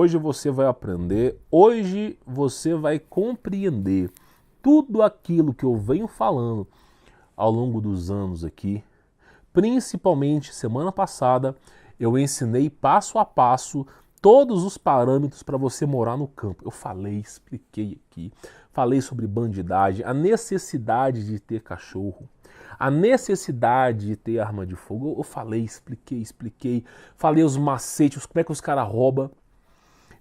hoje você vai aprender, hoje você vai compreender tudo aquilo que eu venho falando ao longo dos anos aqui. Principalmente semana passada eu ensinei passo a passo todos os parâmetros para você morar no campo. Eu falei, expliquei aqui, falei sobre bandidagem, a necessidade de ter cachorro, a necessidade de ter arma de fogo. Eu falei, expliquei, falei os macetes, como é que os caras roubam.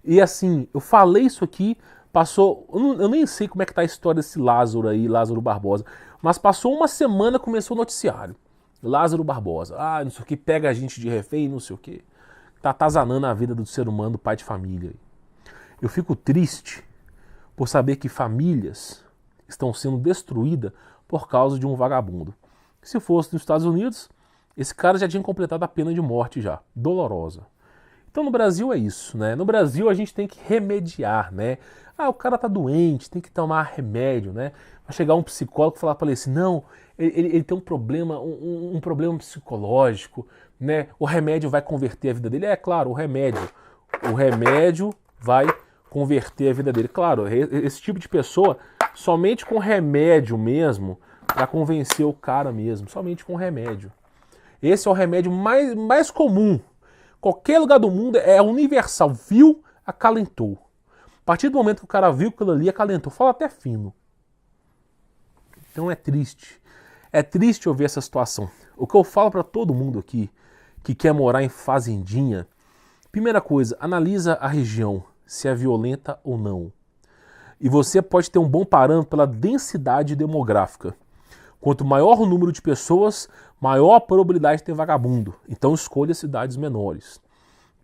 E assim, eu falei isso aqui, passou, eu nem sei como é que tá a história desse Lázaro aí, Lázaro Barbosa, mas passou uma semana, começou o noticiário. Lázaro Barbosa, não sei o que, pega a gente de refém, não sei o que. Tá atazanando a vida do ser humano, do pai de família. Eu fico triste por saber que famílias estão sendo destruídas por causa de um vagabundo. Se fosse nos Estados Unidos, esse cara já tinha completado a pena de morte já, dolorosa. Então no Brasil é isso, né? No Brasil a gente tem que remediar, né? O cara tá doente, tem que tomar remédio, né? Vai chegar um psicólogo e falar para ele assim, não, ele tem um problema, um problema psicológico, né? O remédio vai converter a vida dele. É claro, o remédio vai converter a vida dele. Claro, esse tipo de pessoa, somente com remédio mesmo, para convencer o cara mesmo, somente com remédio. Esse é o remédio mais comum. Qualquer lugar do mundo é universal. Viu, acalentou. A partir do momento que o cara viu aquilo ali, acalentou. Fala até fino. Então é triste. É triste eu ver essa situação. O que eu falo para todo mundo aqui que quer morar em fazendinha, primeira coisa, analisa a região, se é violenta ou não. E você pode ter um bom parâmetro pela densidade demográfica. Quanto maior o número de pessoas, maior a probabilidade de ter vagabundo. Então escolha cidades menores.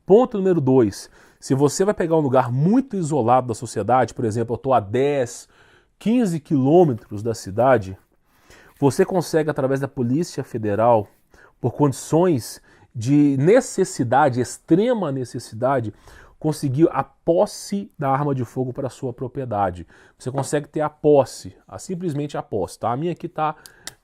Ponto número 2. Se você vai pegar um lugar muito isolado da sociedade, por exemplo, eu estou a 10, 15 quilômetros da cidade, você consegue, através da Polícia Federal, por condições de necessidade, extrema necessidade, conseguir a posse da arma de fogo para a sua propriedade. Você consegue ter a posse, simplesmente a posse, tá? A minha aqui tá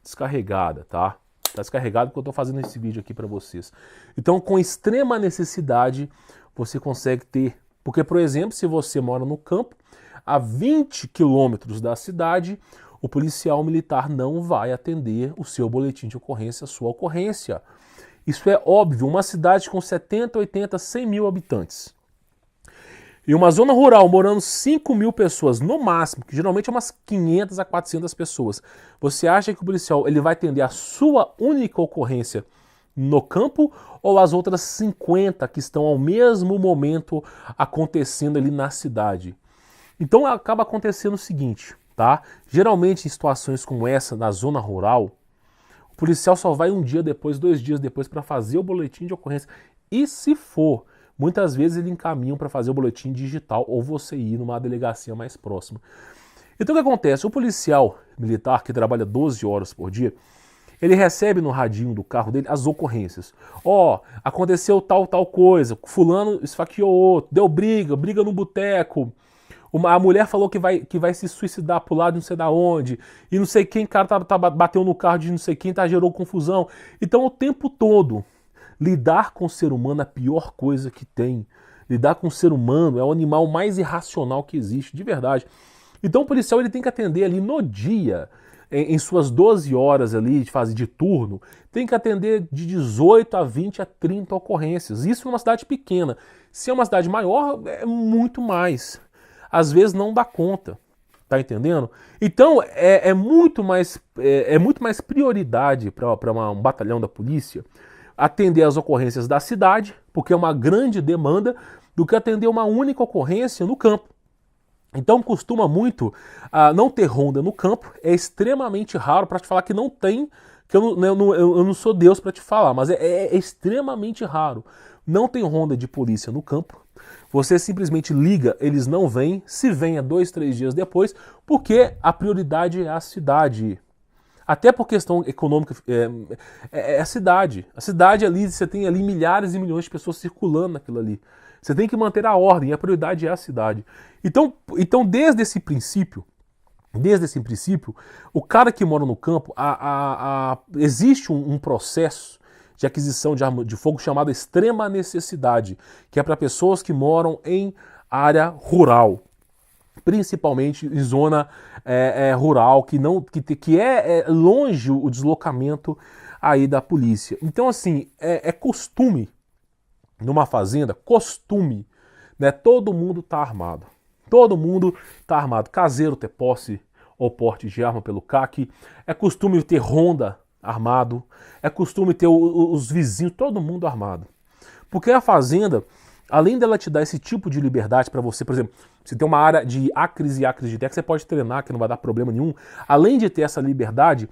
descarregada, tá? Tá descarregada porque eu tô fazendo esse vídeo aqui para vocês. Então, com extrema necessidade, você consegue ter... Porque, por exemplo, se você mora no campo, a 20 quilômetros da cidade, o policial militar não vai atender o seu boletim de ocorrência, a sua ocorrência. Isso é óbvio, uma cidade com 70, 80, 100 mil habitantes. E uma zona rural morando 5 mil pessoas, no máximo, que geralmente é umas 500 a 400 pessoas. Você acha que o policial ele vai atender a sua única ocorrência no campo ou as outras 50 que estão ao mesmo momento acontecendo ali na cidade? Então acaba acontecendo o seguinte, tá? Geralmente em situações como essa, na zona rural, o policial só vai um dia depois, 2 dias depois para fazer o boletim de ocorrência. E se for... Muitas vezes eles encaminham para fazer o boletim digital ou você ir numa delegacia mais próxima. Então o que acontece? O policial militar que trabalha 12 horas por dia, ele recebe no radinho do carro dele as ocorrências. Aconteceu tal coisa, fulano esfaqueou outro, deu briga no boteco, a mulher falou que vai se suicidar pro lado de não sei da onde, e não sei quem, cara bateu no carro de não sei quem, gerou confusão. Então o tempo todo... Lidar com o ser humano é a pior coisa que tem. Lidar com o ser humano é o animal mais irracional que existe, de verdade. Então o policial ele tem que atender ali no dia, em suas 12 horas ali de fase de turno, tem que atender de 18 a 20 a 30 ocorrências. Isso numa cidade pequena. Se é uma cidade maior, é muito mais. Às vezes não dá conta. Tá entendendo? Então é muito mais prioridade para um batalhão da polícia atender as ocorrências da cidade, porque é uma grande demanda, do que atender uma única ocorrência no campo. Então costuma muito não ter ronda no campo, é extremamente raro para te falar que não tem, que eu não sou Deus para te falar, mas é extremamente raro. Não tem ronda de polícia no campo, você simplesmente liga, eles não vêm, se vem 2, 3 dias depois, porque a prioridade é a cidade. Até por questão econômica, é a cidade. A cidade ali, você tem ali milhares e milhões de pessoas circulando naquilo ali. Você tem que manter a ordem, e a prioridade é a cidade. Então desde esse princípio, o cara que mora no campo, existe um processo de aquisição de arma de fogo chamada extrema necessidade, que é para pessoas que moram em área rural, principalmente em zona rural, que é longe o deslocamento aí da polícia. Então, assim, é costume, numa fazenda, costume, né? Todo mundo tá armado. Todo mundo tá armado. Caseiro ter posse ou porte de arma pelo CAC. É costume ter ronda armado. É costume ter os vizinhos, todo mundo armado. Porque a fazenda, além dela te dar esse tipo de liberdade para você, por exemplo, você tem uma área de acres e acres de terra que você pode treinar, que não vai dar problema nenhum. Além de ter essa liberdade,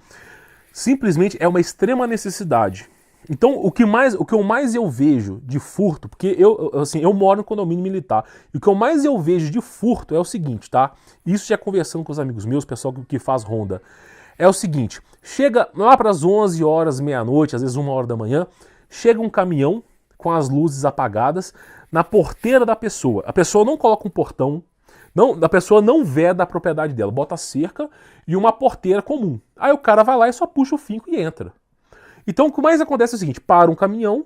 simplesmente é uma extrema necessidade. Então, o que eu mais vejo de furto, porque eu moro no condomínio militar, e o que eu mais vejo de furto é o seguinte, tá? Isso já conversando com os amigos meus, pessoal que faz ronda, é o seguinte, chega lá para as 11 horas, meia-noite, às vezes 1 hora da manhã, chega um caminhão com as luzes apagadas na porteira da pessoa. A pessoa não coloca um portão, a pessoa não veda a propriedade dela, bota cerca e uma porteira comum. Aí o cara vai lá e só puxa o finco e entra. Então o que mais acontece é o seguinte, para um caminhão,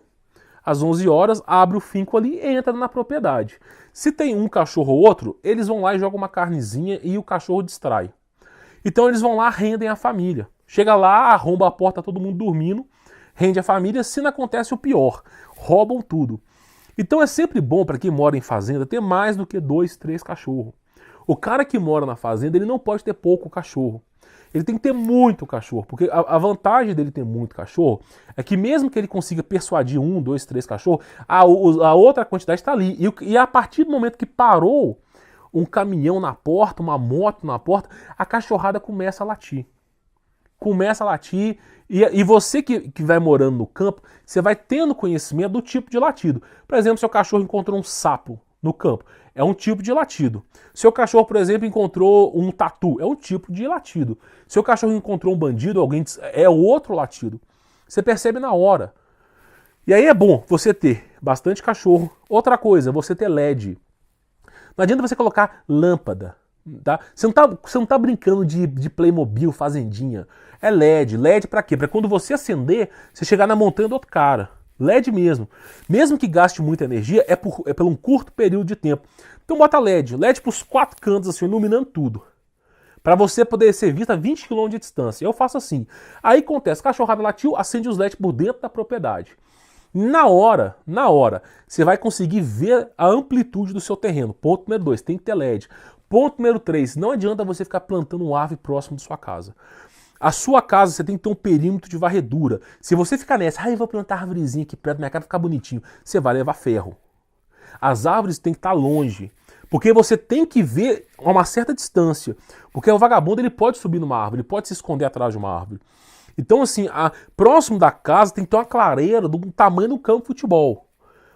às 11 horas, abre o finco ali e entra na propriedade. Se tem um cachorro ou outro, eles vão lá e jogam uma carnezinha e o cachorro distrai. Então eles vão lá, rendem a família. Chega lá, arromba a porta, todo mundo dormindo, rende a família, se não acontece o pior, roubam tudo. Então é sempre bom para quem mora em fazenda ter mais do que 2, 3 cachorros. O cara que mora na fazenda, ele não pode ter pouco cachorro. Ele tem que ter muito cachorro, porque a vantagem dele ter muito cachorro é que mesmo que ele consiga persuadir 1, 2, 3 cachorros, a outra quantidade está ali. E a partir do momento que parou um caminhão na porta, uma moto na porta, a cachorrada começa a latir. Começa a latir, e você que vai morando no campo, você vai tendo conhecimento do tipo de latido. Por exemplo, seu cachorro encontrou um sapo no campo, é um tipo de latido. Seu cachorro, por exemplo, encontrou um tatu, é um tipo de latido. Seu cachorro encontrou um bandido, é outro latido. Você percebe na hora. E aí é bom você ter bastante cachorro. Outra coisa, você ter LED. Não adianta você colocar lâmpada. Tá? Você não tá brincando de Playmobil, fazendinha. É LED. LED pra quê? Pra quando você acender, você chegar na montanha do outro cara. LED mesmo. Mesmo que gaste muita energia, é por um curto período de tempo. Então bota LED. LED pros 4 cantos, assim, iluminando tudo. Pra você poder ser visto a 20 km de distância. Eu faço assim. Aí acontece, cachorrada latiu, acende os LEDs por dentro da propriedade. Na hora, você vai conseguir ver a amplitude do seu terreno. Ponto número 2, tem que ter LED. Ponto número 3, não adianta você ficar plantando uma árvore próximo de sua casa. A sua casa, você tem que ter um perímetro de varredura. Se você ficar nessa, eu vou plantar árvorezinha aqui perto da minha casa, ficar bonitinho, você vai levar ferro. As árvores têm que estar longe, porque você tem que ver a uma certa distância. Porque o vagabundo ele pode subir numa árvore, ele pode se esconder atrás de uma árvore. Então, assim, próximo da casa tem que ter uma clareira do tamanho do campo de futebol.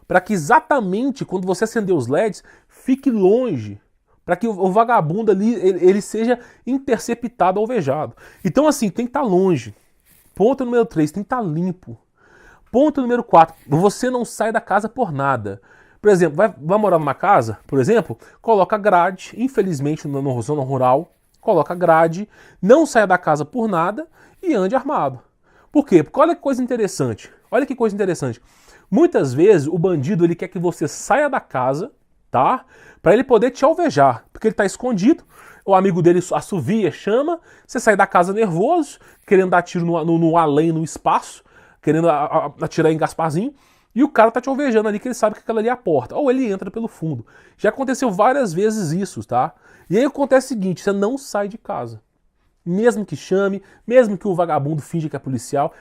Para que exatamente quando você acender os LEDs, fique longe. Para que o vagabundo ali ele seja interceptado, alvejado. Então, assim, tem que estar longe. Ponto número 3, tem que estar limpo. Ponto número 4, você não sai da casa por nada. Por exemplo, vai morar numa casa, por exemplo, coloca grade, infelizmente na zona rural, coloca grade, não saia da casa por nada e ande armado. Por quê? Porque olha que coisa interessante. Olha que coisa interessante. Muitas vezes o bandido ele quer que você saia da casa, tá? Para ele poder te alvejar, porque ele está escondido, o amigo dele assovia, chama, você sai da casa nervoso, querendo dar tiro no além, no espaço, querendo atirar em Gasparzinho, e o cara tá te alvejando ali, que ele sabe que aquela ali é a porta, ou ele entra pelo fundo. Já aconteceu várias vezes isso, tá? E aí acontece o seguinte, você não sai de casa. Mesmo que chame, mesmo que o vagabundo finja que é policial.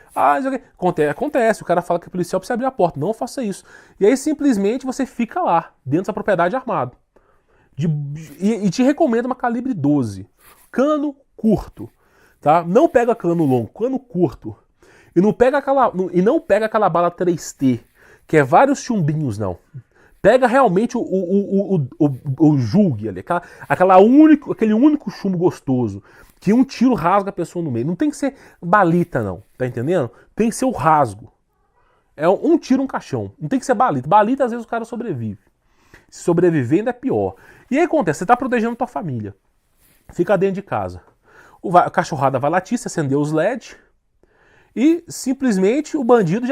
Acontece, o cara fala que é policial pra você abrir a porta. Não faça isso. E aí simplesmente você fica lá, dentro da propriedade armado. E te recomendo uma calibre 12. Cano curto. Tá? Não pega cano longo, cano curto. E não pega aquela bala 3T, que é vários chumbinhos, não. Pega realmente o julgue ali, aquele único chumbo gostoso. Que um tiro rasga a pessoa no meio. Não tem que ser balita, não. Tá entendendo? Tem que ser o rasgo. É um tiro, um caixão. Não tem que ser balita. Balita, às vezes, o cara sobrevive. Se sobreviver, ainda é pior. E aí acontece, você tá protegendo tua família. Fica dentro de casa. A cachorrada vai latir, você acendeu os LED. e simplesmente o bandido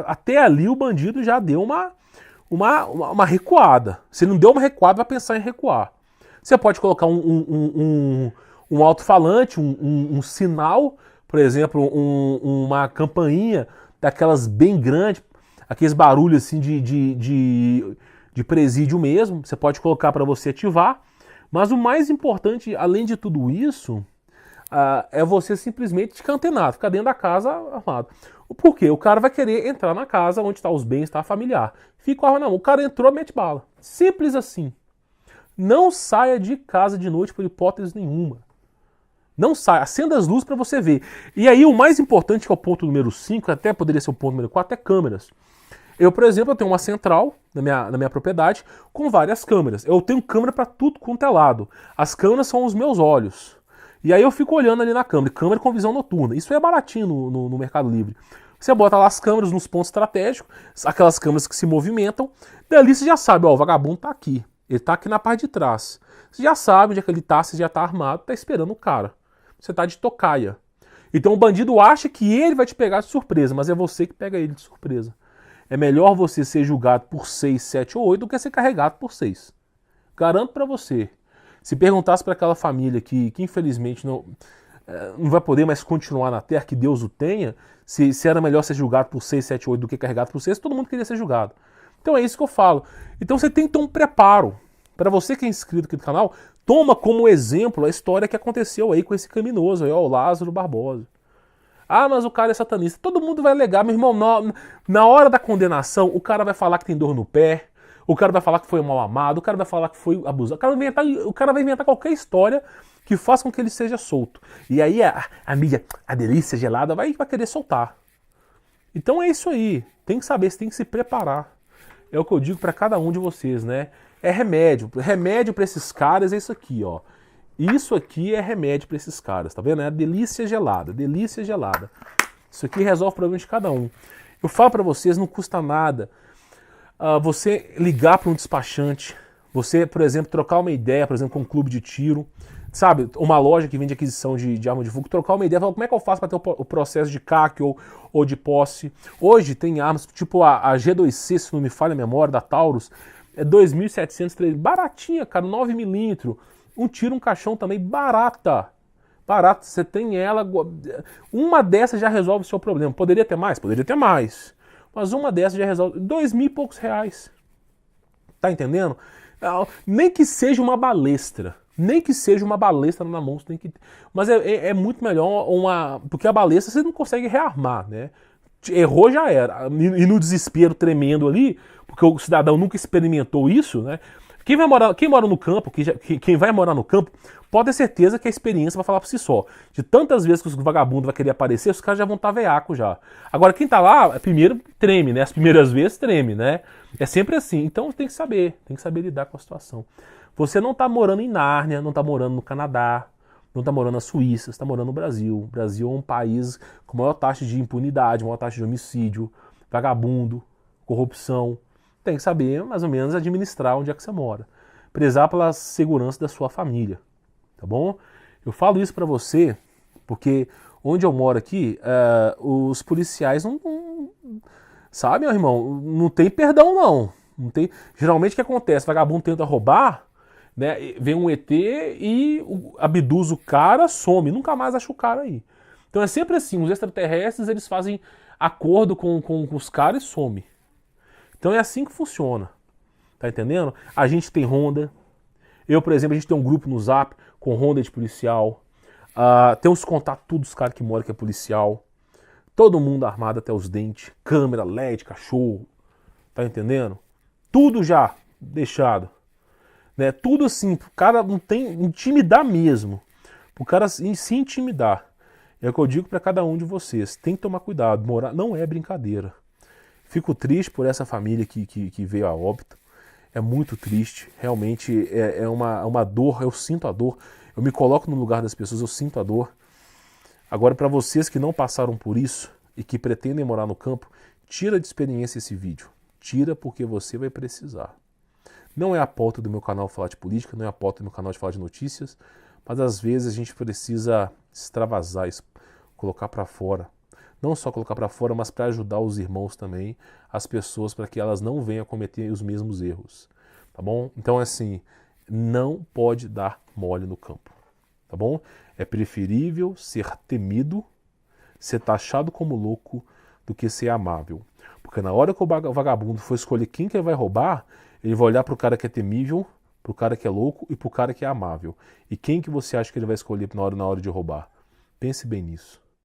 até ali o bandido já deu uma recuada. Se ele não deu uma recuada, vai pensar em recuar. Você pode colocar um alto-falante, um sinal, por exemplo, uma campainha daquelas bem grandes, aqueles barulhos assim de presídio mesmo, você pode colocar para você ativar. Mas o mais importante, além de tudo isso, é você simplesmente ficar antenado, ficar dentro da casa armado. Por quê? O cara vai querer entrar na casa onde está os bens, está familiar. Fica com a arma na mão. O cara entrou, mete bala. Simples assim. Não saia de casa de noite por hipótese nenhuma. Não saia. Acenda as luzes para você ver. E aí o mais importante, que é o ponto número 5, até poderia ser o ponto número 4, é câmeras. Eu, por exemplo, eu tenho uma central na minha propriedade com várias câmeras. Eu tenho câmera para tudo quanto é lado. As câmeras são os meus olhos. E aí eu fico olhando ali na câmera. Câmera com visão noturna. Isso é baratinho no Mercado Livre. Você bota lá as câmeras nos pontos estratégicos, aquelas câmeras que se movimentam. Dali você já sabe, ó, o vagabundo tá aqui. Ele tá aqui na parte de trás. Você já sabe onde é que ele tá, você já tá armado, tá esperando o cara. Você tá de tocaia. Então o bandido acha que ele vai te pegar de surpresa, mas é você que pega ele de surpresa. É melhor você ser julgado por 6, 7 ou 8 do que ser carregado por 6. Garanto pra você. Se perguntasse para aquela família que infelizmente não vai poder mais continuar na Terra, que Deus o tenha, se era melhor ser julgado por 6, 7, 8 do que carregado por 6, todo mundo queria ser julgado. Então é isso que eu falo. Então você tem que ter um preparo. Para você que é inscrito aqui no canal, toma como exemplo a história que aconteceu aí com esse criminoso, aí, ó, o Lázaro Barbosa. Ah, mas o cara é satanista. Todo mundo vai alegar, meu irmão, na hora da condenação, o cara vai falar que tem dor no pé, o cara vai falar que foi mal amado, o cara vai falar que foi abusado, o cara vai inventar qualquer história que faça com que ele seja solto. E aí a mídia, a delícia gelada, vai querer soltar. Então é isso aí. Tem que saber, você tem que se preparar. É o que eu digo para cada um de vocês, né? É remédio. Remédio para esses caras é isso aqui, ó. Isso aqui é remédio para esses caras, tá vendo? É a delícia gelada, delícia gelada. Isso aqui resolve o problema de cada um. Eu falo para vocês, não custa nada você ligar para um despachante, você, por exemplo, trocar uma ideia, por exemplo, com um clube de tiro, sabe? Uma loja que vende aquisição de arma de fogo, trocar uma ideia, falar como é que eu faço para ter o processo de CAC ou de posse. Hoje tem armas, tipo a G2C, se não me falha a memória, da Taurus, é 2.700, baratinha, cara, 9mm. Um tiro, um caixão também, barata. Barata, você tem ela. Uma dessas já resolve o seu problema. Poderia ter mais? Poderia ter mais. Mas uma dessas já resolve. 2.000 e poucos reais. Tá entendendo? Nem que seja uma balestra. Nem que seja uma balestra na mão, você tem que. Mas é muito melhor uma. Porque a balestra você não consegue rearmar, né? Errou, já era. E no desespero tremendo ali, porque o cidadão nunca experimentou isso, né? Quem mora no campo, quem vai morar no campo, pode ter certeza que a experiência vai falar por si só. De tantas vezes que os vagabundos vai querer aparecer, os caras já vão estar veaco já. Agora, quem tá lá, primeiro treme, né? As primeiras vezes treme, né? É sempre assim. Então tem que saber lidar com a situação. Você não tá morando em Nárnia, não tá morando no Canadá, não tá morando na Suíça, você tá morando no Brasil. O Brasil é um país com maior taxa de impunidade, maior taxa de homicídio, vagabundo, corrupção. Tem que saber, mais ou menos, administrar onde é que você mora. Prezar pela segurança da sua família, tá bom? Eu falo isso pra você porque onde eu moro aqui, os policiais não... Sabe, meu irmão? Não tem perdão, não. Não tem... Geralmente o que acontece? O vagabundo tenta roubar, né? Vem um ET e abduz o cara, some. Nunca mais acha o cara aí. Então é sempre assim, os extraterrestres eles fazem acordo com os caras e some. Então é assim que funciona, tá entendendo? A gente tem ronda, eu, por exemplo, a gente tem um grupo no Zap com ronda de policial, tem os contatos todos dos caras que moram que é policial, todo mundo armado até os dentes, câmera, LED, cachorro, tá entendendo? Tudo já deixado, né? Tudo assim, o cara não tem, intimidar mesmo, o cara se intimidar. É o que eu digo para cada um de vocês, tem que tomar cuidado, morar não é brincadeira. Fico triste por essa família que veio a óbito. É muito triste. Realmente é uma dor. Eu sinto a dor. Eu me coloco no lugar das pessoas. Eu sinto a dor. Agora, para vocês que não passaram por isso e que pretendem morar no campo, tira de experiência esse vídeo. Tira porque você vai precisar. Não é a pauta do meu canal falar de política, não é a pauta do meu canal de falar de notícias, mas às vezes a gente precisa extravasar isso, colocar para fora. não só colocar para fora, mas para ajudar os irmãos também, as pessoas, para que elas não venham a cometer os mesmos erros, tá bom? Então, assim, não pode dar mole no campo, tá bom? É preferível ser temido, ser taxado como louco, do que ser amável. Porque na hora que o vagabundo for escolher quem que ele vai roubar, ele vai olhar para o cara que é temível, para o cara que é louco e para o cara que é amável. E quem que você acha que ele vai escolher na hora de roubar? Pense bem nisso.